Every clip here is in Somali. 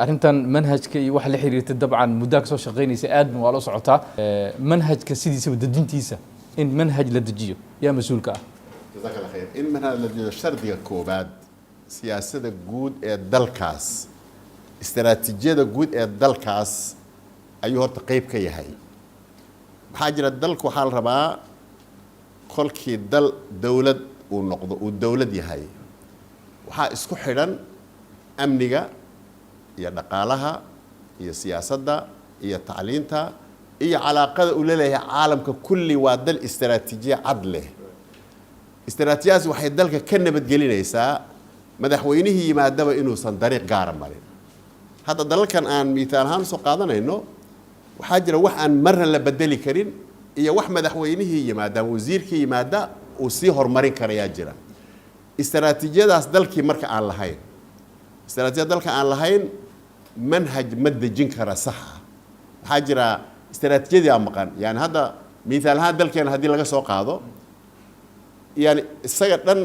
arrintan manhajka iyo wax la xiriirta dabcan muddo ka soo shaqeynaysa aad waa la socotaa manhajka sidiisa wadadintiisa in manhaj la dejiyo yaa mas'uulka ah jazaak Allah khayr in manhaj la dejiyo shardiga koobaad siyaasadda guud ee dalkaas istaraatiijiyada guud ee dalkaas ayuu horta qayb ka yahay maxaa jira dalku waxa la rabaa kolkii dal dawlad uu noqdo uu dawlad yahay waxa isku xidhan amniga iyo dhaqaalaha iyo siyaasadda iyo tacliinta iyo calaaqada uu leeyahay caalamka kulli waa dal istaraatiijiye cad leh istaraatiijiyadaas waxay dalka ka nabadgelinaysaa madaxweynihii yimaadaba inuusan dariiq gaara marin hadda dalalkan aan miitaal ahaan soo qaadanayno waxaa jira wax aan marna la bedeli karin iyo wax madaxweynihii yimaada wasiirkii yimaada uu sii horumarin karayaa jira istaraatiijiyadaas dalkii marka aan lahayn istaraatiijiyada dalka aan lahayn manhaj ma dejin kara sax ah waxaa jira istaraatiijiyadii maqan yani hadda miitaal ahaan dalkeena haddii laga soo qaado yani isaga dhan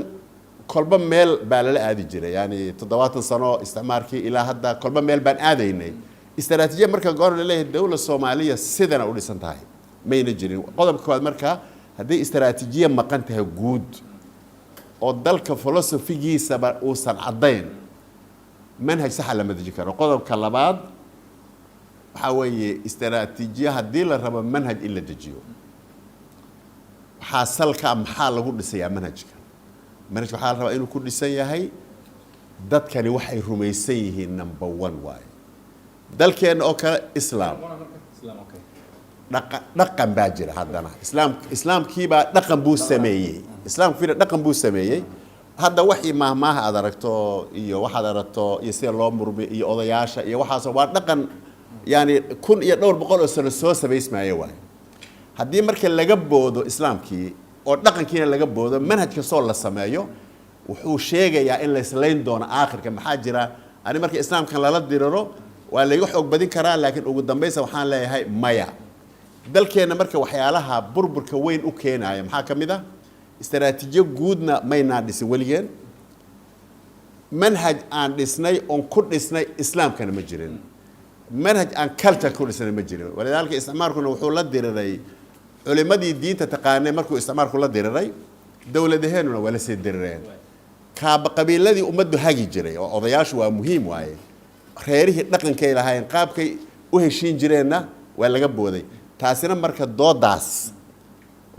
kolba meel baa lala aadi jiray yani 70 sano isticmaalkii ilaa hadda kolba meel baan aadaynay istaraatiijiya marka goor la leeyahay dawladda Soomaaliya sidana u dhisan tahay mayna jirin qodobka koowaad marka haddii istaraatiijiya maqan tahay guud oo dalka filosofigiisa uusan cadayn manhaj sax lama dejin karo qodobka labaad waxa weeye istaraatiijiya haddii la rabo manhaj in la dejiyo xasalka maxaa lagu dhisayaa manhajka manhajka waxaa la rabaa inuu ku dhisan yahay dadkani waxay rumaysan yihiin number 1 waaye dalkeena oo kale islaam dhaqan baa jira haddana islaamkii baa dhaqan buu sameeyey islaamkii dhaqan buu sameeyey hadda wixii maahmaaha aad aragto iyo waxaad aragto iyo sida loo murmi iyo odayaasha iyo waxaas waa dhaqan yani 1200 oo sano soo sameysmaayo waay haddii marka laga boodo islaamkii oo dhaqankiina laga boodo manhajka soo la sameeyo wuxuu sheegayaa in la islayn doono aakhirka maxaa jira ani marka islaamkan lala diriro waa laga xoog badin karaa laakiin ugu dambaysa waxaan leeyahay maya dalkeena marka waxyaalaha burburka weyn u keenaya maxaa kamid ah istaraatiijiyo guudna mayna dhisin waligeen manhaj aan dhisnay on ku dhisnay islaamkana ma jirin manhaj aan culture ku dhisnay ma jirin walidaalka isticmaalkuna wuxuu la diriray culimadii diinta taqaanay markuu isticmaalku la diriray dawladaheenuna wala sii dirireen kaaba qabiiladii ummaddu hagi jiray oo odayaashu waa muhiim waaye reerihii dhaqankay lahayn qaabkay u heshiin jireenna waa laga booday taasina marka doodaas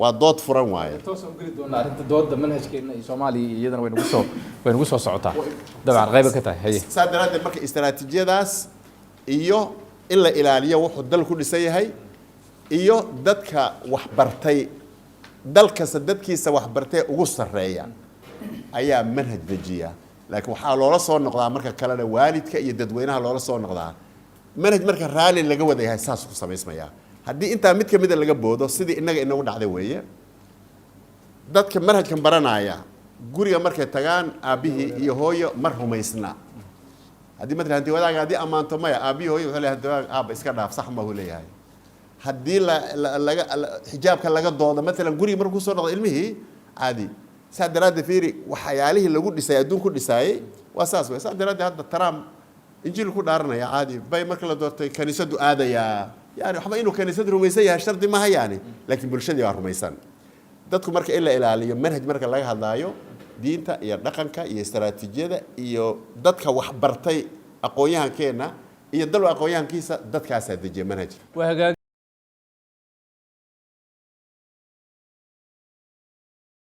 waa dood furan waaye toosan geli doona arrinta dooda manhajkeena ee Soomaaliya iyadana way nagu soo socotaa dabcan qayb ka tahay haye saadaraad marka istaraatiijiyadaas iyo in la ilaaliyo wuxuu dalku dhisan yahay iyo dadka wax bartay dalka dadkiisa wax bartay ugu sareeya ayaa manhaj dejiya laakiin waxa loola soo noqdaa marka kale waalidka iyo dadweynaha loola soo noqdaa manhaj marka raali laga wada yahay saas ku sameysmaya haddii intaa mid kamid laga boodo sidii inaga inagu dhacday weeye dadka manhajkan baranaya guriga markay tagaan aabihii iyo hooyo mar rumaysna haddii madal hanti wadaaga haddii amaanto maya aabihii hooyo wuxuu leeyahay aaba iska dhaaf sax ma uu leeyahay haddii laga xijaabka laga doodo مثلا guriga markuu soo noqdo ilmihii caadi saadaraad fiiri waxyaalihii lagu dhisay adduun ku dhisay waa saas way saadaraad hadda Trump injiil ku dhaaranaya caadi bay marka la doortay kaniisadu aadaya yani waxba inuu kaniisadu rumaysan yahay shardi ma hayani laakiin bulshadii waa rumaysan dadku marka in la ilaaliyo manhaj marka laga hadlaayo diinta iyo dhaqanka iyo istaraatiijiyada iyo dadka wax bartay aqoonyahankeena iyo dal aqoonyahankiisa dadkaas dejiye manhaj